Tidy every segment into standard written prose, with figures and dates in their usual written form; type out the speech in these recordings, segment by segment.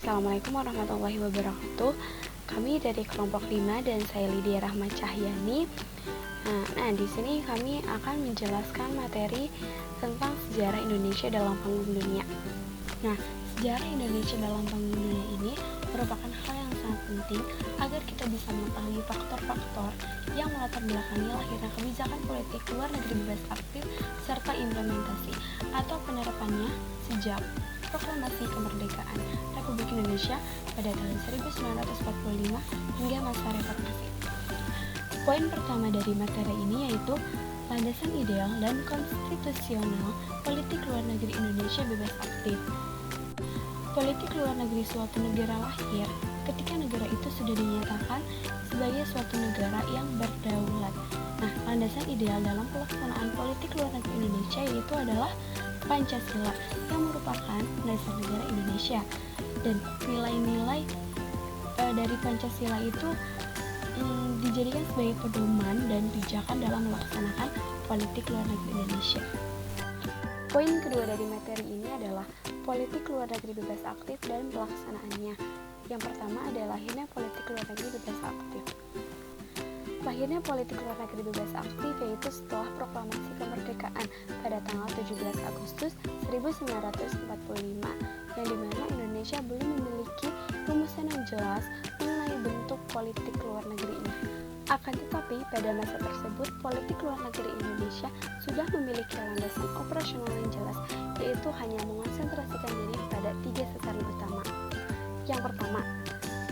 Assalamualaikum warahmatullahi wabarakatuh. Kami dari kelompok 5 dan saya Lydia Rahma Cahyani. Nah, di sini kami akan menjelaskan materi tentang sejarah Indonesia dalam panggung dunia. Nah, sejarah Indonesia dalam panggung dunia ini merupakan hal yang sangat penting agar kita bisa mengetahui faktor-faktor yang melatar belakangi lahirnya kebijakan politik luar negeri bebas aktif serta implementasi atau penerapannya sejak proklamasi kemerdekaan Republik Indonesia pada tahun 1945 hingga masa reformasi. Poin pertama dari materi ini yaitu landasan ideal dan konstitusional politik luar negeri Indonesia bebas aktif. Politik luar negeri suatu negara lahir ketika negara itu sudah dinyatakan sebagai suatu negara yang berdaulat. Nah, landasan ideal dalam pelaksanaan politik luar negeri Indonesia yaitu adalah Pancasila yang merupakan dasar negara Indonesia, dan nilai-nilai dari Pancasila itu dijadikan sebagai pedoman dan pijakan dalam melaksanakan politik luar negeri Indonesia. Poin kedua dari materi ini adalah politik luar negeri bebas aktif dan pelaksanaannya. Yang pertama adalah lahirnya politik luar negeri bebas aktif. Lahirnya politik luar negeri bebas aktif yaitu setelah proklamasi kemerdekaan pada tanggal 17 Agustus 1945, yang dimana Indonesia belum memiliki rumusan yang jelas mengenai bentuk politik luar negeri ini. Akan tetapi, pada masa tersebut, politik luar negeri Indonesia sudah memiliki landasan operasional yang jelas, yaitu hanya mengonsentrasikan diri pada 3 sasaran utama. Yang pertama,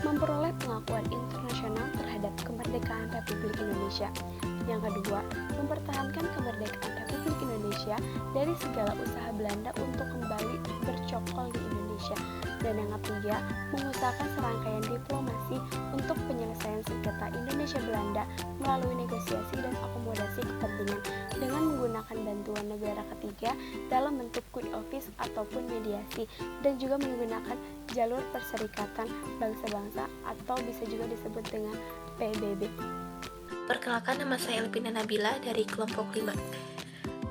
memperoleh pengakuan internasional terhadap kemerdekaan Republik Indonesia. Yang kedua, mempertahankan kemerdekaan Republik Indonesia dari segala usaha Belanda untuk kembali bercokol di Indonesia. Dan yang ketiga, mengusahakan serangkaian diplomasi untuk penyelesaian sengketa Indonesia-Belanda melalui negosiasi dan akomodasi kepentingan dengan menggunakan bantuan negara ketiga dalam bentuk quid office ataupun mediasi, dan juga menggunakan jalur perserikatan bangsa-bangsa atau bisa juga disebut dengan PBB. Perkenalkan, nama saya Elvina Nabila dari kelompok 5.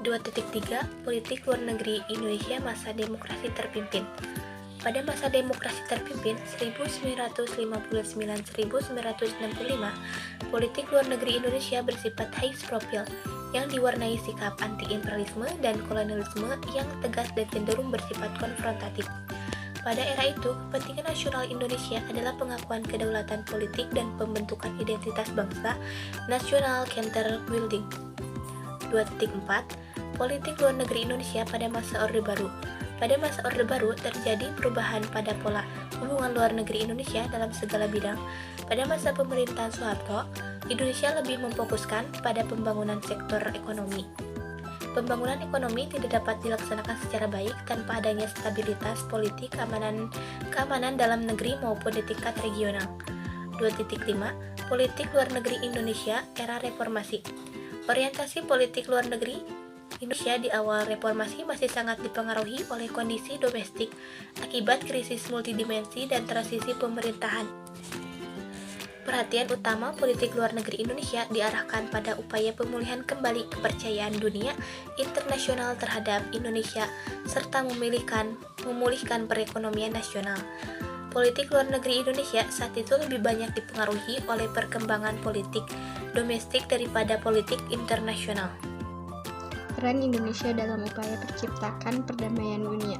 2.3 Politik luar negeri Indonesia masa demokrasi terpimpin. Pada masa demokrasi terpimpin 1959-1965, politik luar negeri Indonesia bersifat high profile yang diwarnai sikap anti-imperialisme dan kolonialisme yang tegas dan cenderung bersifat konfrontatif. Pada era itu, kepentingan nasional Indonesia adalah pengakuan kedaulatan politik dan pembentukan identitas bangsa nasional counter building. 2.4 Politik luar negeri Indonesia pada masa Orde Baru. Pada masa Orde Baru terjadi perubahan pada pola hubungan luar negeri Indonesia dalam segala bidang. Pada masa pemerintahan Soeharto, Indonesia lebih memfokuskan pada pembangunan sektor ekonomi. Pembangunan ekonomi tidak dapat dilaksanakan secara baik tanpa adanya stabilitas politik, keamanan dalam negeri maupun di tingkat regional. 2.5 Politik luar negeri Indonesia era reformasi. Orientasi politik luar negeri Indonesia di awal reformasi masih sangat dipengaruhi oleh kondisi domestik akibat krisis multidimensi dan transisi pemerintahan. Perhatian utama politik luar negeri Indonesia diarahkan pada upaya pemulihan kembali kepercayaan dunia internasional terhadap Indonesia serta memulihkan perekonomian nasional. Politik luar negeri Indonesia saat itu lebih banyak dipengaruhi oleh perkembangan politik domestik daripada politik internasional. Peran Indonesia dalam upaya terciptakan perdamaian dunia.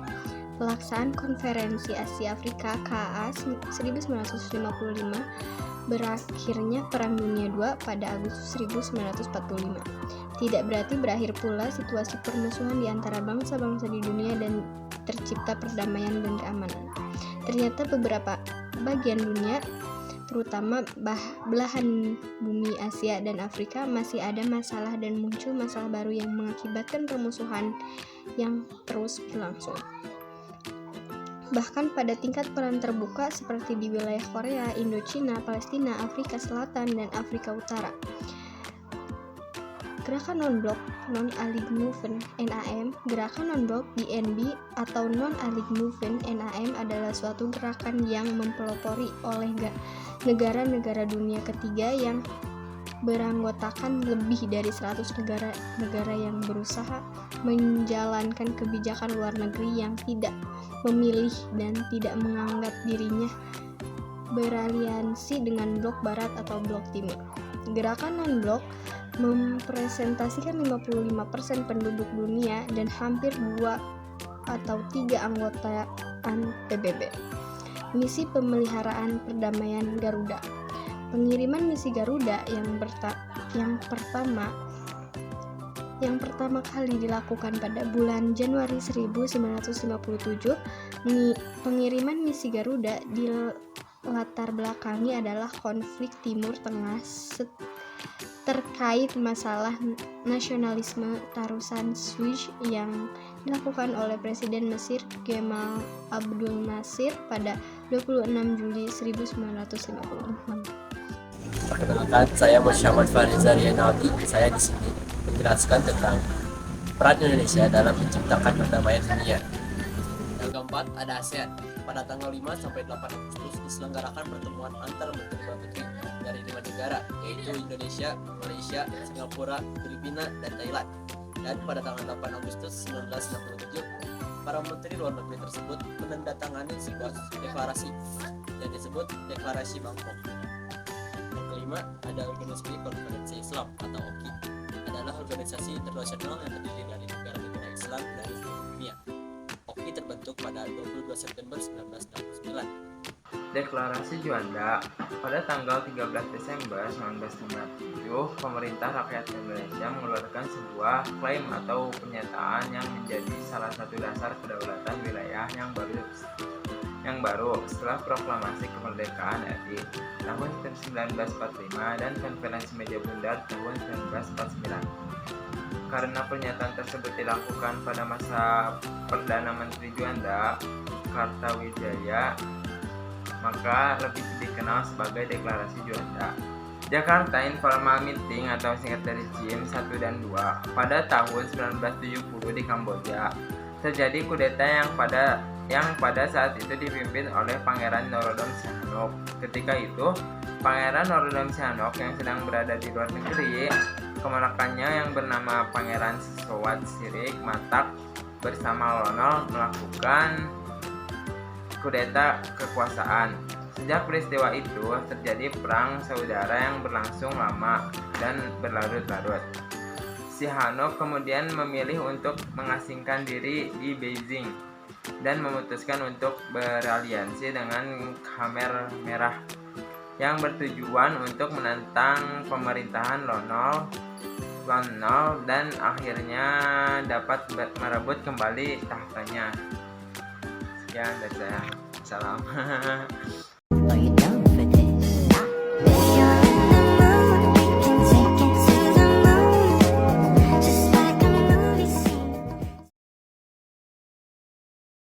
Pelaksanaan Konferensi Asia Afrika KAA 1955, berakhirnya Perang Dunia II pada Agustus 1945. Tidak berarti berakhir pula situasi permusuhan di antara bangsa-bangsa di dunia dan tercipta perdamaian dan keamanan. Ternyata beberapa bagian dunia, terutama belahan bumi Asia dan Afrika, masih ada masalah dan muncul masalah baru yang mengakibatkan permusuhan yang terus berlangsung. Bahkan pada tingkat peran terbuka seperti di wilayah Korea, Indochina, Palestina, Afrika Selatan, dan Afrika Utara. Gerakan Non-Blok Non-Aligned Movement (NAM), gerakan non-blok BNB atau Non-Aligned Movement (NAM) adalah suatu gerakan yang mempelopori oleh negara-negara dunia ketiga yang beranggotakan lebih dari 100 negara yang berusaha menjalankan kebijakan luar negeri yang tidak memilih dan tidak menganggap dirinya beraliansi dengan blok barat atau blok timur. Gerakan non-blok mempresentasikan 55% penduduk dunia dan hampir 2 atau 3 anggotaan PBB. Misi pemeliharaan perdamaian Garuda. Pengiriman misi Garuda yang pertama kali dilakukan pada bulan Januari 1957. Pengiriman misi Garuda dilatar belakangi adalah konflik Timur Tengah terkait masalah nasionalisme Tarusan Swiss yang dilakukan oleh Presiden Mesir Gamal Abdul Nasir pada 26 Juli 1956. Perkenalkan, saya Muhammad Fariza Rianaudi. Saya di sini menjelaskan tentang peran Indonesia dalam menciptakan perdamaian dunia. Yang keempat ada ASEAN. Pada tanggal 5 sampai 8 Agustus diselenggarakan pertemuan antar menteri luar negeri dari 5 negara, yaitu Indonesia, Malaysia, Singapura, Filipina, dan Thailand. Dan pada tanggal 8 Agustus 1967, para menteri luar negeri tersebut menandatangani sebuah deklarasi yang disebut Deklarasi Bangkok. Yang kelima ada Organisasi Konferensi Islam atau OKI. Adalah organisasi internasional yang terdiri dari negara-negara Islam dari seluruh dunia. OKI terbentuk pada 22 September 1969. Deklarasi Juanda. Pada tanggal 13 Desember 1957, pemerintah rakyat Indonesia mengeluarkan sebuah klaim atau pernyataan yang menjadi salah satu dasar kedaulatan wilayah yang baru setelah proklamasi kemerdekaan RI tahun 1945 dan konferensi meja bundar tahun 1949. Karena pernyataan tersebut dilakukan pada masa Perdana Menteri Juanda Kartawijaya, maka lebih dikenal sebagai Deklarasi Juanda. Jakarta Informal Meeting atau singkat dari JIM 1 dan 2. Pada tahun 1970 di Kamboja terjadi kudeta yang pada saat itu dipimpin oleh Pangeran Norodom Sihanouk. Ketika itu, Pangeran Norodom Sihanouk yang sedang berada di luar negeri, keponakannya yang bernama Pangeran Sisowat Sirik Matak bersama Lonol melakukan kudeta kekuasaan. Sejak peristiwa itu terjadi perang saudara yang berlangsung lama dan berlarut-larut. Sihanouk kemudian memilih untuk mengasingkan diri di Beijing dan memutuskan untuk beraliansi dengan Khmer Merah yang bertujuan untuk menentang pemerintahan Lonol dan akhirnya dapat merebut kembali tahtanya. Sekian dari saya. Salam.